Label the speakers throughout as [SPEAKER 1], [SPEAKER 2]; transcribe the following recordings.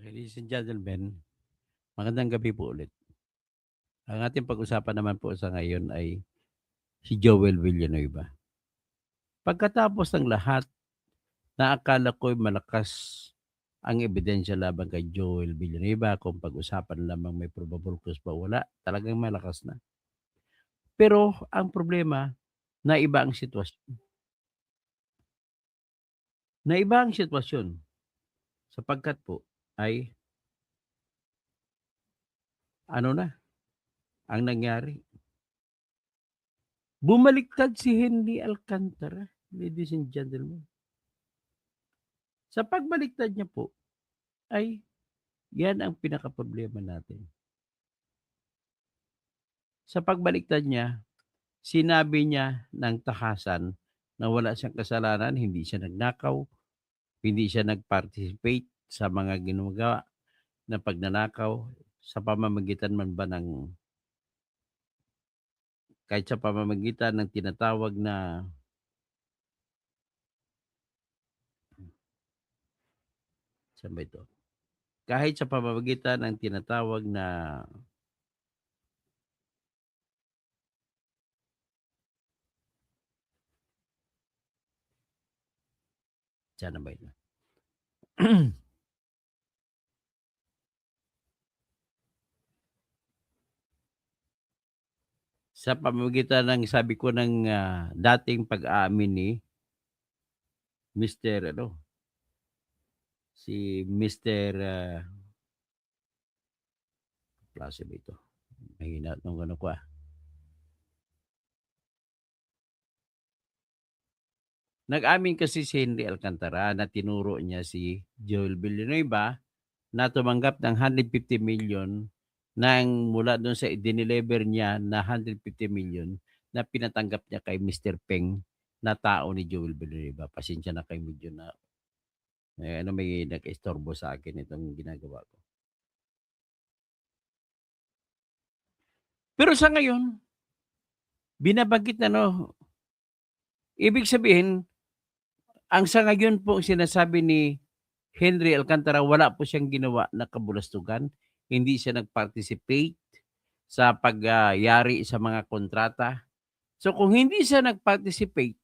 [SPEAKER 1] Ladies and gentlemen, magandang gabi po ulit. Ang ating pag-usapan naman po sa ngayon ay si Joel Villanueva. Pagkatapos ng lahat na akala ko'y malakas ang ebidensya laban kay Joel Villanueva, kung pag-usapan lamang may probable cause pa, wala, talagang malakas na. Pero ang problema, naiba ang sitwasyon. Naiba ang sitwasyon sapagkat po ay ano na ang nangyari. Bumaliktad si Henry Alcantara, ladies and gentlemen. Sa pagbaliktad niya po ay yan ang pinakaproblema natin. Sa pagbaliktad niya, sinabi niya ng takasan na wala siyang kasalanan, hindi siya nagnakaw, hindi siya nag-participate sa mga ginagawa na pagnanakaw sa pamamagitan man ba ng kahit sa pamamagitan ng tinatawag na saan ba ito? Kahit sa pamamagitan ng tinatawag na saan na ba ito? Sa pamamagitan ng sabi ko ng dating pag-aamin ni Mr. ano, si Mr. klase ba ito? Mahina nung ano ko Nag-amin kasi si Henry Alcantara na tinuro niya si Joel Villanueva na tumanggap ng 150 million nang mula doon sa idineliver niya na 150 million na pinatanggap niya kay Mr. Peng na tao ni Joel Villanueva. Pasensya na kayo medyo na may nag-istorbo sa akin itong ginagawa ko. Pero sa ngayon, binabanggit na ibig sabihin, ang sa ngayon po sinasabi ni Henry Alcantara, wala po siyang ginawa na kabulastugan. Hindi siya nag-participate sa pagyari sa mga kontrata. So kung hindi siya nag-participate,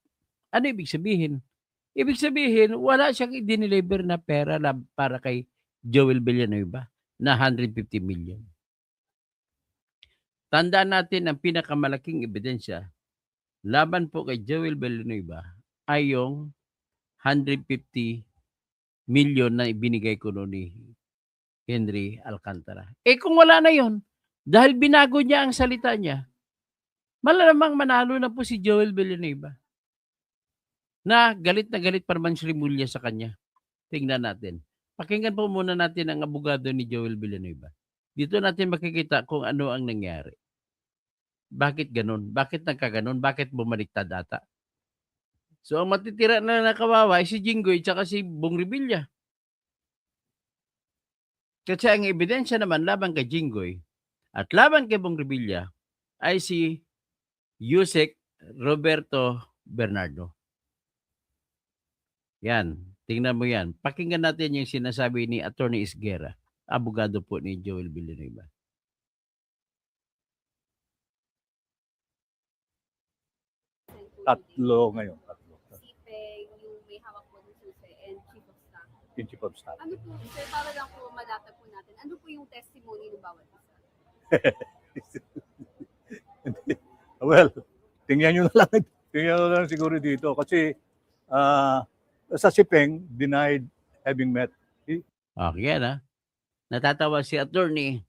[SPEAKER 1] ano ibig sabihin? Ibig sabihin, wala siyang i-deliver na pera para kay Joel Villanueva na 150 million. Tandaan natin ang pinakamalaking ebidensya laban po kay Joel Villanueva ay yung 150 million na ibinigay ko noon ni Henry Alcantara. Kung wala na yon, dahil binago niya ang salita niya, malamang manalo na po si Joel Villanueva. Na galit pa naman si Remulla sa kanya. Tingnan natin. Pakinggan po muna natin ang abogado ni Joel Villanueva. Dito natin makikita kung ano ang nangyari. Bakit ganun? Bakit nagkaganon? Bakit bumaliktad ata? So ang matitira na nakawawa ay si Jinggoy at si Bong Revilla. Kasi ang ebidensya naman laban kay Jinggoy at laban kay Bong Revilla ay si Yusek Roberto Bernardo. Yan, tingnan mo yan. Pakinggan natin yung sinasabi ni Attorney Isguera, abogado po ni Joel Villanueva.
[SPEAKER 2] Tatlo ngayon.
[SPEAKER 3] Si Peng, yung may hawak po ng susi, and Chief of Staff.
[SPEAKER 2] Yung Chief of Staff.
[SPEAKER 3] Ano po, sir, para lang po malatag po natin, ano po yung testimony ng bawat isa?
[SPEAKER 2] Well, tingnan nyo na lang. Tingnan nyo na lang siguro dito. Kasi sa si Peng, denied having met.
[SPEAKER 1] Okay yan ha. Natatawa si Attorney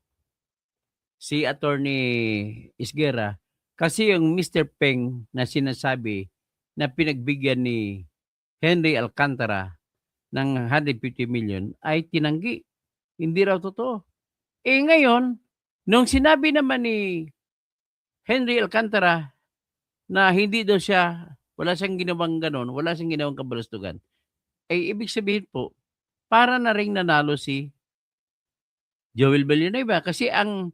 [SPEAKER 1] Isguera kasi yung Mr. Peng na sinasabi na pinagbigyan ni Henry Alcantara ng 150 million ay tinanggi. Hindi raw totoo. Ngayon, nung sinabi naman ni Henry Alcantara na hindi daw siya, wala siyang ginawang ganon, wala siyang ginawang kabalastugan, ibig sabihin po, para na ring nanalo si Joel Villanueva kasi ang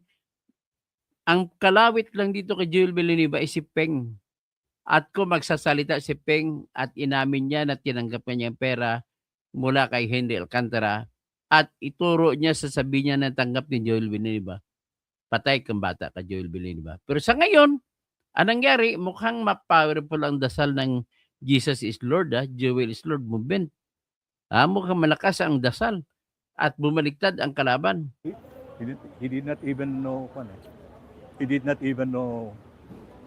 [SPEAKER 1] kalawit lang dito kay Joel Villanueva ay si Peng. At kung magsasalita si Peng at inamin niya na tinanggap niya ang pera mula kay Henry Alcantara, at ituro niya, sasabihin niya na tanggap ni Joel Villanueva, patay kang bata ka, Joel Villanueva. Pero sa ngayon, anong nangyari, mukhang ma-powerful ang dasal ng Jesus is Lord, Joel is Lord movement. Mukhang malakas ang dasal at bumaliktad ang kalaban.
[SPEAKER 2] He did not even know, he did not even know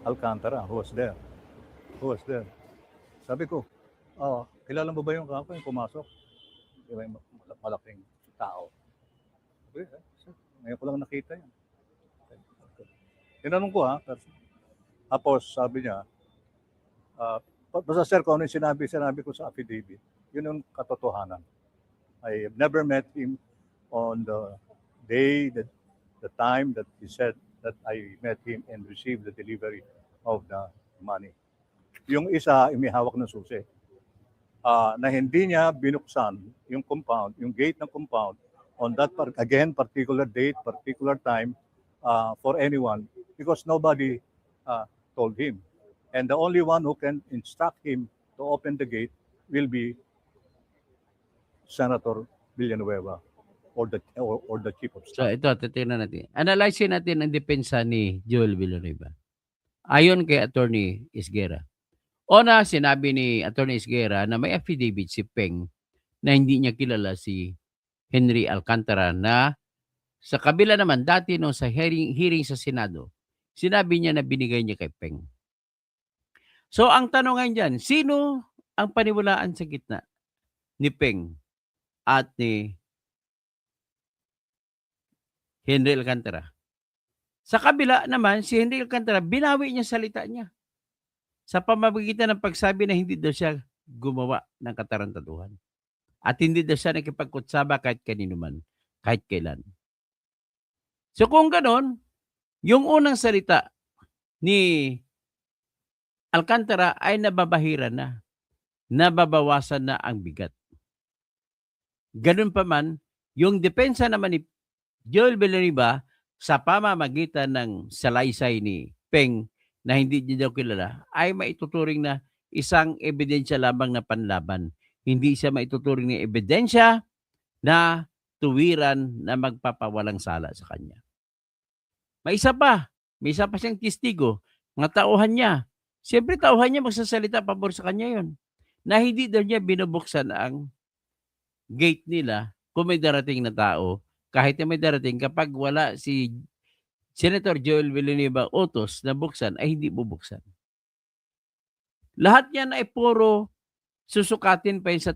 [SPEAKER 2] Alcantara, who was there. Sabi ko, kilala mo ba yung kako yung pumasok? Di ba yung malaking tao? Ngayon ko lang nakita yun. Tinanong ko tapos sabi niya, basta sir, kung ano yung sinabi ko sa affidavit, yun yung katotohanan. I have never met him on the day, the time that he said that I met him and received the delivery of the money. Yung isa, imihawak ng susi. Na hindi niya binuksan yung compound, yung gate ng compound, on that, particular date, particular time, for anyone, because nobody told him. And the only one who can instruct him to open the gate will be Senator Villanueva or the chief of
[SPEAKER 1] So
[SPEAKER 2] staff.
[SPEAKER 1] ito, titingnan natin. Analyzein natin ang depensa ni Joel Villanueva. Ayon kay Attorney Isguera. Una, sinabi ni Attorney Isguera na may affidavit si Peng na hindi niya kilala si Henry Alcantara, na sa kabila naman dati nung sa hearing sa Senado, sinabi niya na binigay niya kay Peng. So ang tanong ngayon dyan, sino ang paniwalaan sa gitna ni Peng at ni Henry Alcantara? Sa kabila naman, si Henry Alcantara, binawi niya salita niya sa pamamagitan ng pagsabi na hindi daw siya gumawa ng katarantaduhan. At hindi daw siya nakipagkutsaba kahit kanino man, kahit kailan. So kung ganon, yung unang salita ni Alcantara ay nababahiran na, nababawasan na ang bigat. Ganun pa man, yung depensa naman ni Joel Villanueva sa pamamagitan ng salaysay ni Peng na hindi niya daw kilala, ay maituturing na isang ebidensya lamang na panlaban. Hindi siya maituturing na ebidensya na tuwiran na magpapawalang sala sa kanya. May isa pa siyang testigo, mga tauhan niya. Siyempre tauhan niya magsasalita pabor sa kanya yon, na hindi daw niya binubuksan ang gate nila kung may darating na tao, kahit na may darating, kapag wala si Senator Joel Villanueva utos na buksan, ay hindi bubuksan. Lahat yan ay puro susukatin pa yun sa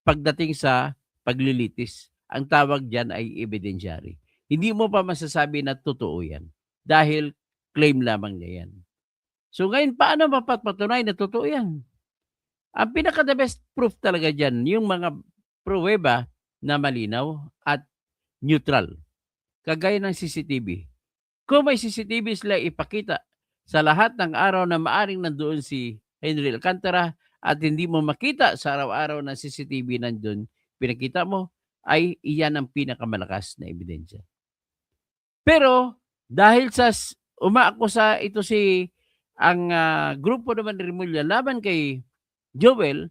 [SPEAKER 1] pagdating sa paglilitis. Ang tawag dyan ay evidensyari. Hindi mo pa masasabi na totoo yan dahil claim lamang niya yan. So ngayon, paano mapapatunayan na totoo yan? Ang pinaka-the best proof talaga dyan, yung mga pruweba na malinaw at neutral. Kagaya ng CCTV. Kung may CCTV sila ipakita sa lahat ng araw na maaring nandoon si Henry Alcantara at hindi mo makita sa araw-araw na CCTV nandoon, pinakita mo, ay iyan ang pinakamalakas na ebidensya. Pero dahil sa umaakusa ito ang grupo naman ni Remulla laban kay Joel,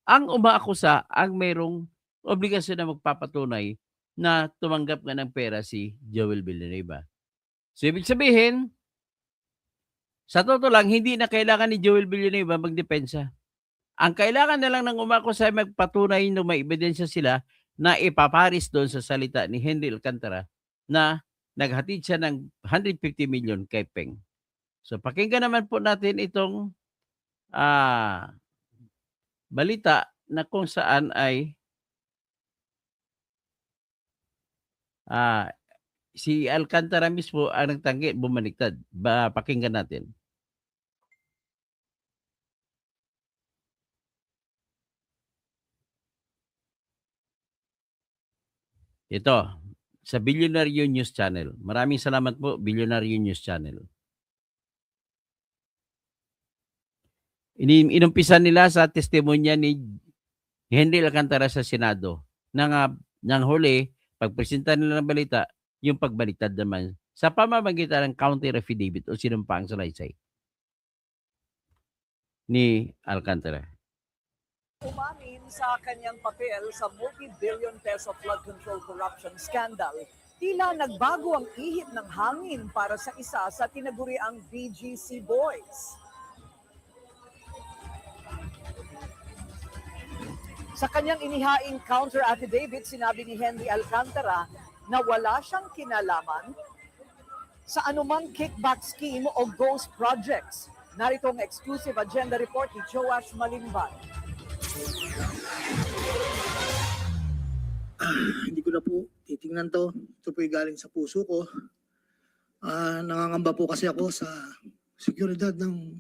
[SPEAKER 1] ang umaakusa ang mayroong obligasyon na magpapatunay na tumanggap nga ng pera si Joel Villanueva. So ibig sabihin, sa totoo lang, hindi na kailangan ni Joel Villanueva magdepensa. Ang kailangan na lang ng umaakusa ay magpatunay na may ebidensya sila na ipaparis doon sa salita ni Henry Alcantara na naghatid siya ng 150 million kay Peng. So pakinggan naman po natin itong balita na kung saan ay si Alcantara mismo ang nagtanggi, bumaliktad. Pakinggan natin. Ito, sa Billionaire News Channel. Maraming salamat po, Billionaire News Channel. Inumpisan nila sa testimonya ni Henry Alcantara sa Senado. Nang huli, pagpresenta nila ng balita, yung pagbaliktad naman sa pamamagitan ng counter affidavit o sinumpaang salaysay ni Alcantara.
[SPEAKER 4] Umamin sa kanyang papel sa multi-billion Teso flood control corruption scandal, tila nagbago ang ihip ng hangin para sa isa sa tinaguriang BGC Boys. Sa kanyang inihaing counter affidavit, sinabi ni Henry Alcantara na wala siyang kinalaman sa anumang kickback scheme o ghost projects. Narito ang exclusive agenda report ni Joash Malimbal.
[SPEAKER 5] Hindi ko na po titingnan to. Ito po galing sa puso ko. Nangangamba po kasi ako sa seguridad ng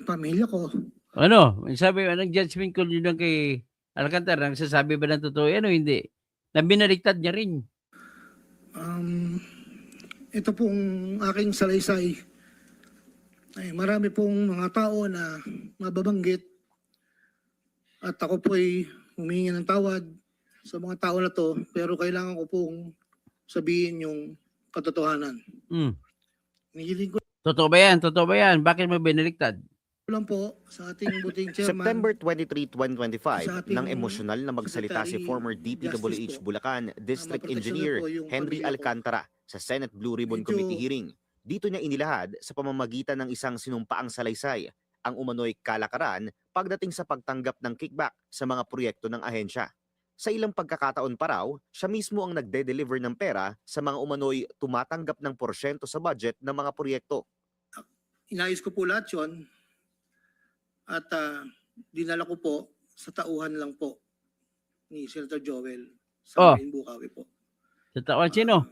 [SPEAKER 5] pamilya ko.
[SPEAKER 1] Ano? Sabi, anong judgment call yun lang kay Alcantara? Nagsasabi ba ng totoo yan o hindi? Na binaliktad niya rin.
[SPEAKER 5] Ito pong aking salaysay. Ay, marami pong mga tao na mababanggit at ako po ay humingi ng tawad sa mga tao na to, pero kailangan ko pong sabihin yung katotohanan. Hinihiling ko
[SPEAKER 1] Totoo ba yan? Totoo ba yan? Bakit mo binaliktad?
[SPEAKER 5] lang po sa ating buting chairman.
[SPEAKER 6] September 23,
[SPEAKER 5] Sa
[SPEAKER 6] 2025,
[SPEAKER 5] ating
[SPEAKER 6] nang emosyonal na magsalita si
[SPEAKER 5] Secretary
[SPEAKER 6] former DPWH
[SPEAKER 5] Justice po,
[SPEAKER 6] Bulacan District
[SPEAKER 5] maproteksyonan
[SPEAKER 6] Engineer
[SPEAKER 5] po yung
[SPEAKER 6] Henry
[SPEAKER 5] pamilya ko.
[SPEAKER 6] Alcantara sa Senate Blue Ribbon
[SPEAKER 5] Medyo-
[SPEAKER 6] Committee hearing. Dito niya inilahad sa pamamagitan ng isang sinumpaang salaysay ang umano'y kalakaran pagdating sa pagtanggap ng kickback sa mga proyekto ng ahensya. Sa ilang pagkakataon pa raw, siya mismo ang nagde-deliver ng pera sa mga umano'y tumatanggap ng porsyento sa budget ng mga proyekto.
[SPEAKER 5] Inayos ko po lahat yun at dinala ko po sa tauhan lang po ni Senator Joel
[SPEAKER 1] Oh.
[SPEAKER 5] sa Marine Bukawi po.
[SPEAKER 1] Sa tawan sino?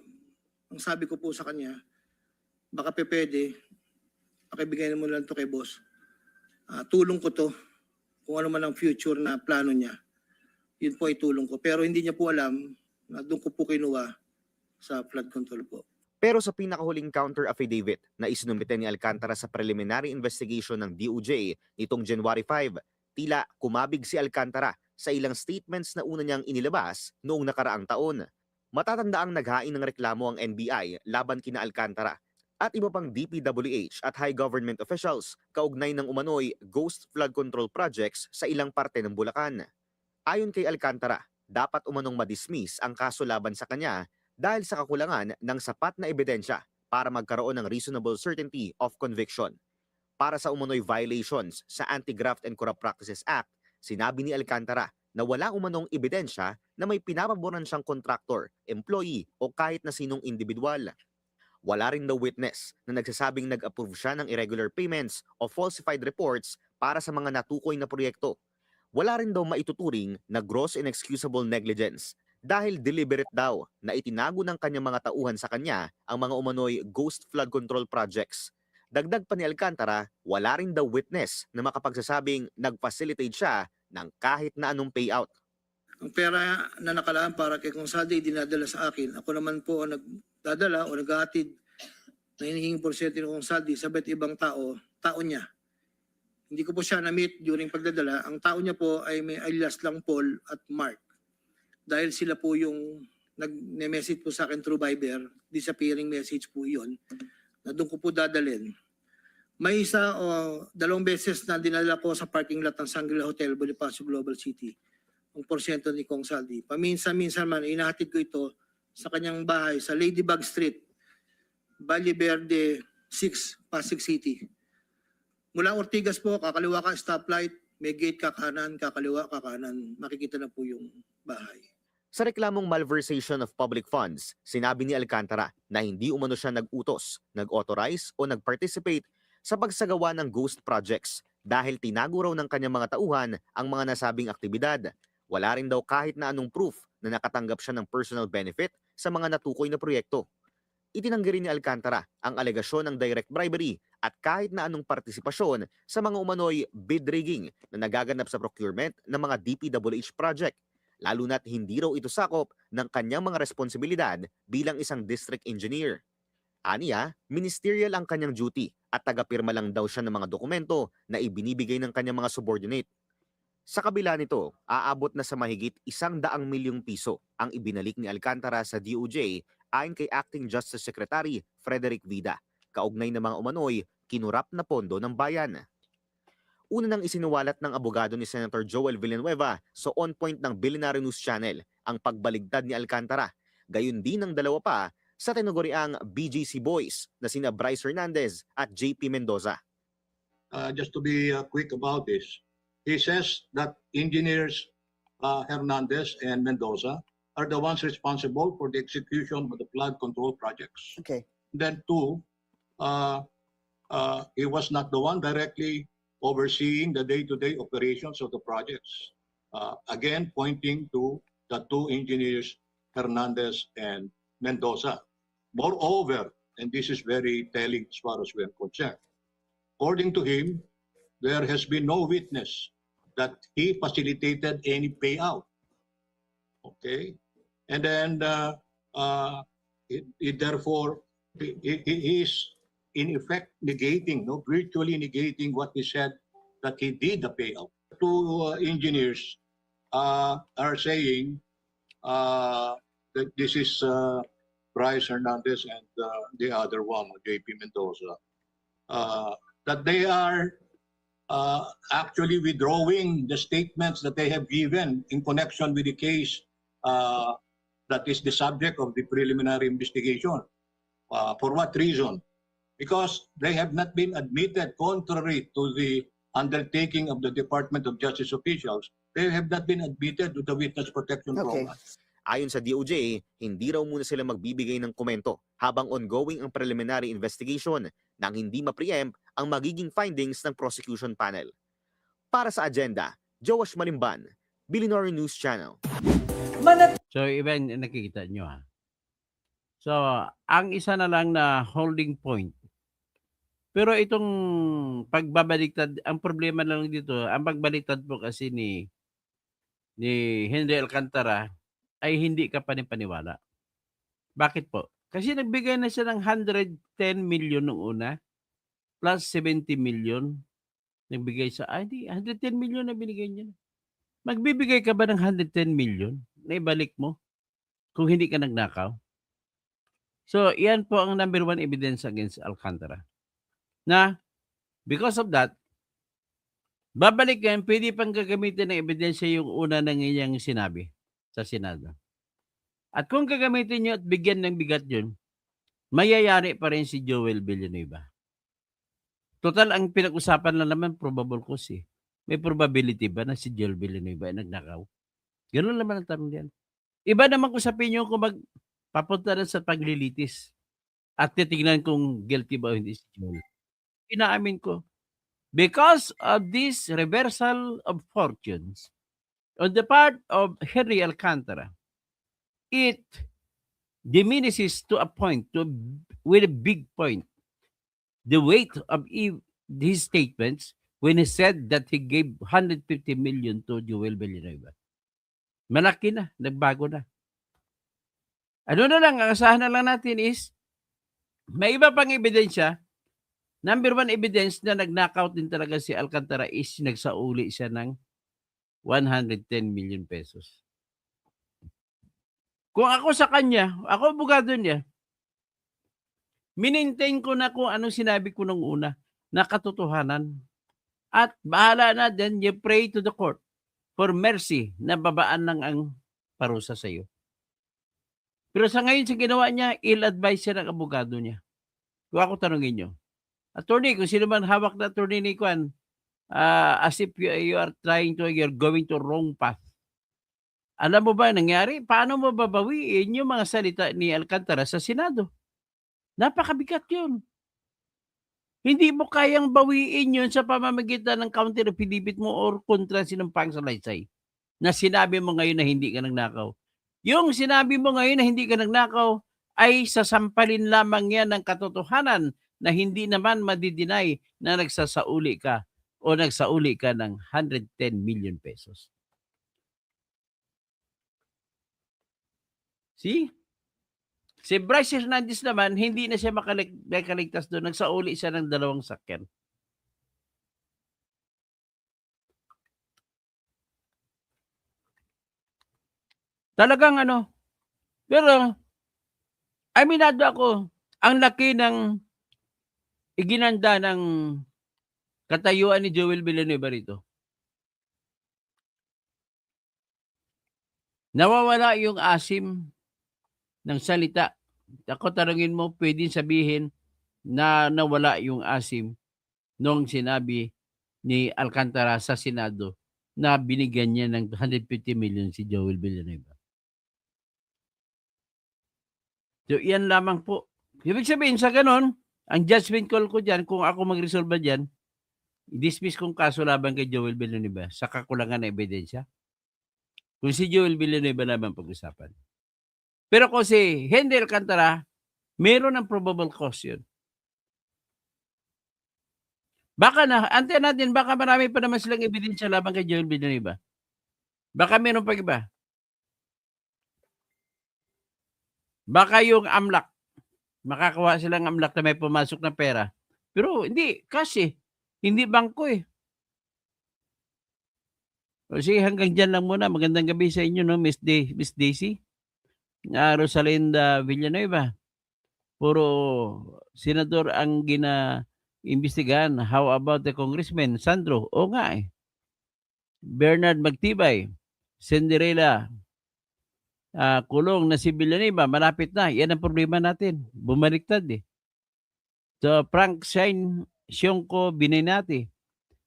[SPEAKER 5] Ang sabi ko po sa kanya, baka pwede, pakibigay mo lang to kay boss. Tulong ko to, kung ano man ang future na plano niya, yun po ay tulong ko. Pero hindi niya po alam na doon ko po kinuha sa flood control po.
[SPEAKER 6] Pero sa pinakahuling counter affidavit na isinumite ni Alcantara sa preliminary investigation ng DOJ nitong January 5, tila kumabig si Alcantara sa ilang statements na una niyang inilabas noong nakaraang taon. Matatandaang naghain ng reklamo ang NBI laban kina Alcantara at iba pang DPWH at high government officials kaugnay ng umano'y ghost flood control projects sa ilang parte ng Bulacan. Ayon kay Alcantara, dapat umanong madismiss ang kaso laban sa kanya dahil sa kakulangan ng sapat na ebidensya para magkaroon ng reasonable certainty of conviction. Para sa umano'y violations sa Anti-Graft and Corrupt Practices Act, sinabi ni Alcantara na wala umanong ebidensya na may pinapaboran siyang contractor, employee o kahit na sinong individual. Wala rin daw witness na nagsasabing nag-approve siya ng irregular payments o falsified reports para sa mga natukoy na proyekto. Wala rin daw maituturing na gross inexcusable negligence dahil deliberate daw na itinago ng kanyang mga tauhan sa kanya ang mga umano'y ghost flood control projects. Dagdag pa ni Alcantara, wala rin daw witness na makapagsasabing nag-facilitate siya ng kahit na anong payout.
[SPEAKER 5] Ang pera na nakalaan para kay Kong Saldi dinadala sa akin. Ako naman po ang nagdadala o naghahatid na hinihinging porsyento ng Kong Saldi sa iba't ibang tao niya. Hindi ko po siya na-meet during pagdadala. Ang tao niya po ay may alias lang Paul at Mark. Dahil sila po yung nag-message po sa akin through Viber, disappearing message po yun, na doon ko po dadalhin. May isa o dalawang beses na dinala ko sa parking lot ng Shangri-La Hotel, Bonifacio Global City, ang porsyento ni Kong Saldi. Paminsan-minsan man, inahatid ko ito sa kanyang bahay sa Ladybug Street, Valle Verde 6, Pasig City. Mula Ortigas po, kakaliwa ka stoplight, may gate ka kanan, kakaliwa ka kanan, makikita na po yung bahay.
[SPEAKER 6] Sa reklamong malversation of public funds, sinabi ni Alcantara na hindi umano siya nag-utos, nag-authorize o nag-participate sa pagsagawa ng ghost projects dahil tinago raw ng kanyang mga tauhan ang mga nasabing aktibidad. Wala rin daw kahit na anong proof na nakatanggap siya ng personal benefit sa mga natukoy na proyekto. Itinanggi rin ni Alcantara ang alegasyon ng direct bribery at kahit na anong partisipasyon sa mga umano'y bid rigging na nagaganap sa procurement ng mga DPWH project, lalo na't hindi raw ito sakop ng kanyang mga responsibilidad bilang isang district engineer. Aniya, ministerial ang kanyang duty at tagapirma lang daw siya ng mga dokumento na ibinibigay ng kanyang mga subordinate. Sa kabila nito, aabot na sa mahigit 100 milyong piso ang ibinalik ni Alcantara sa DOJ ayon kay Acting Justice Secretary Frederick Vida, kaugnay ng mga umano'y kinurap na pondo ng bayan. Una nang isinuwalat ng abogado ni Senator Joel Villanueva sa On Point ng Billionaire News Channel ang pagbaligtad ni Alcantara. Gayun din ng dalawa pa sa tinaguriang BGC Boys na sina Bryce Hernandez at JP Mendoza.
[SPEAKER 7] Just to be quick about this, he says that engineers Hernandez and Mendoza are the ones responsible for the execution of the flood control projects.
[SPEAKER 4] Okay.
[SPEAKER 7] Then two, he was not the one directly overseeing the day-to-day operations of the projects. Again, pointing to the two engineers, Hernandez and Mendoza. Moreover, and this is very telling as far as we are concerned, according to him, there has been no witness that he facilitated any payout. Okay? And then, therefore, he is in effect negating, virtually negating what he said that he did the payout. Two engineers are saying that this is Bryce Hernandez and the other one, JP Mendoza, that they are actually withdrawing the statements that they have given in connection with the case that is the subject of the preliminary investigation. For what reason? Because they have not been admitted, contrary to the undertaking of the Department of Justice officials, they have not been admitted to the witness protection
[SPEAKER 4] Okay.
[SPEAKER 7] program.
[SPEAKER 6] Ayon sa DOJ, hindi raw muna sila magbibigay ng komento habang ongoing ang preliminary investigation nang hindi ma-preempt ang magiging findings ng prosecution panel. Para sa agenda, Joash Malimban, Billionaire News Channel.
[SPEAKER 1] So, iba yung nakikita nyo ha. So, ang isa na lang na holding point. Pero itong pagbabaliktad, ang problema lang dito, ang pagbaliktad po kasi ni Henry Alcantara ay hindi ka panipaniwala. Bakit po? Kasi nagbigay na siya ng 110 million nung una, plus 70 million. Nagbigay sa, 110 million na binigay niya. Magbibigay ka ba ng 110 million na ibalik mo kung hindi ka nagnakaw? So, yan po ang number one evidence against Alcantara. Na, because of that, babalik yan, pwede pang gagamitin ng ebidensya yung una ng iyang sinabi sa Senado. At kung gagamitin nyo at bigyan ng bigat yun, mayayari pa rin si Joel Villanueva. Total, ang pinag-usapan lang naman, probable cause eh. May probability ba na si Joel Villanueva ay nagnakaw? Ganun naman ang tanong diyan. Iba naman usapin nyo kung papunta na sa paglilitis at titignan kung guilty ba o hindi si Joel. Inaamin ko, because of this reversal of fortunes on the part of Henry Alcantara, it diminishes to a point, with a big point, the weight of his statements when he said that he gave 150 million to Joel Villanueva. Malaki na, nagbago na. Ano na lang, ang asahan na lang natin is, may iba pang ebidensya. Number one evidence na nag-knockout din talaga si Alcantara is nagsauli siya ng 110 million pesos. Kung ako sa kanya, ako abogado niya, minintain ko na kung anong sinabi ko nung una na katotohanan. At bahala na din, you pray to the court for mercy na babaan lang ang parusa sa iyo. Pero sa ngayon sa ginawa niya, ill-advise siya ng abogado niya. Kung ako tanongin niyo, attorney, kung sino man hawak na attorney ni Kwan, as if you are you're going to wrong path. Alam mo ba nangyari? Paano mo babawiin yung mga salita ni Alcantara sa Senado? Napakabigat yun. Hindi mo kayang bawiin yun sa pamamagitan ng counter affidavit mo or kontra sinumpang salaysay na sinabi mo ngayon na hindi ka nagnakaw. Yung sinabi mo ngayon na hindi ka nagnakaw ay sasampalin lamang yan ng katotohanan na hindi naman madidinay na nagsasauli ka o nagsauli ka ng 110 million pesos. See? Si Bryce Hernandez naman, hindi na siya makaligtas doon. Nagsauli siya ng 2 sakyan. Talagang pero aminado ako, ang laki ng iginanda ng katayuan ni Joel Villanueva rito. Nawawala yung asim ng salita. Ako tanungin mo, pwedeng sabihin na nawala yung asim nung sinabi ni Alcantara sa Senado na binigyan niya ng 150 million si Joel Villanueva. So, yan lamang po. Ibig sabihin sa ganon, ang judgment call ko dyan, kung ako mag-resolve dyan, dismiss kong kaso laban kay Joel Villanueva sa kakulangan na ebidensya. Kung si Joel Villanueva naman pag-usapan. Pero kung si Henry Alcantara, meron ng probable cause yun. Baka na, antayin natin, baka marami pa naman silang ebidensya laban kay Joel Villanueva. Baka meron pa iba. Baka yung AMLAC, makakawa silang AMLAC na may pumasok na pera. Pero hindi, kasi, hindi bangko eh. O sige, hanggang dyan lang muna. Magandang gabi sa inyo, no, Miss Daisy. Rosalinda Villanueva. Puro senador ang imbestigahan. How about the congressman? Sandro, o nga eh. Bernard Magtibay, Cinderella, kulong na si Villanueva, malapit na. Yan ang problema natin. Bumaliktad eh. So, Frank Sionco Binenati.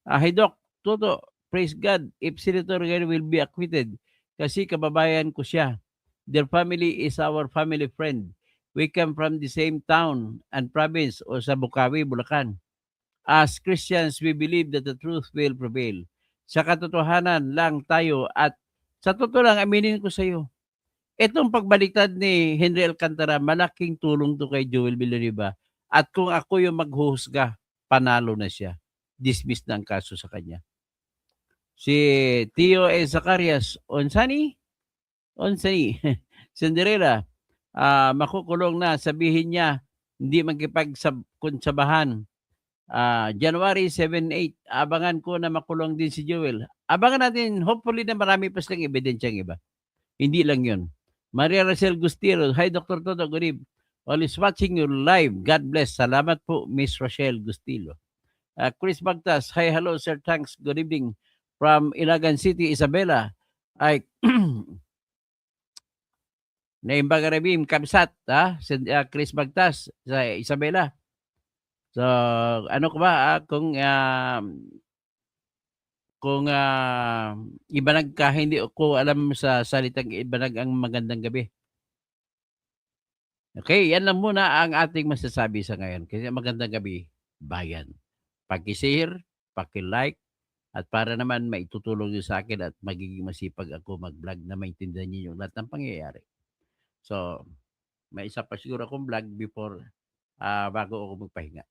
[SPEAKER 1] Hey Doc, Toto, praise God if Senator Gary will be acquitted kasi kababayan ko siya. Their family is our family friend. We come from the same town and province o sa Bukawi, Bulacan. As Christians, we believe that the truth will prevail. Sa katotohanan lang tayo at sa totoo lang, aminin ko sa iyo. Itong pagbaliktad ni Henry Alcantara, malaking tulong to kay Joel Villanueva. At kung ako yung maghuhusga, panalo na siya. Dismiss na ang kaso sa kanya. Si Tio Zacarias Onsani, Cinderella, makukulong na, sabihin niya, hindi magkipagkunsabahan. January 7-8, abangan ko na makulong din si Joel. Abangan natin, hopefully na marami pa silang ebidensyang iba. Hindi lang yun. Maria Rachel Gustilo, hi Dr. Toto, good evening. Always watching you live. God bless. Salamat po, Miss Rochelle Gustilo. Chris Bagtas, hi, hello, sir, thanks, good evening. From Ilagan City, Isabela. Ay, Naimbagarabim, Kamsat, Chris Bagtas, sa Isabela. So, ano ko ba, kung ibanag ka, hindi ko alam sa salitang ibanag ang magandang gabi. Okay, yan lang muna ang ating masasabi sa ngayon. Kasi magandang gabi, bayan. Paki-share, paki-like, at para naman maitutulong nyo sa akin at magiging masipag ako mag-vlog na maintindihan niyo yung lahat ng pangyayari. So, may isa pa siguro akong vlog before bago ako magpahinga.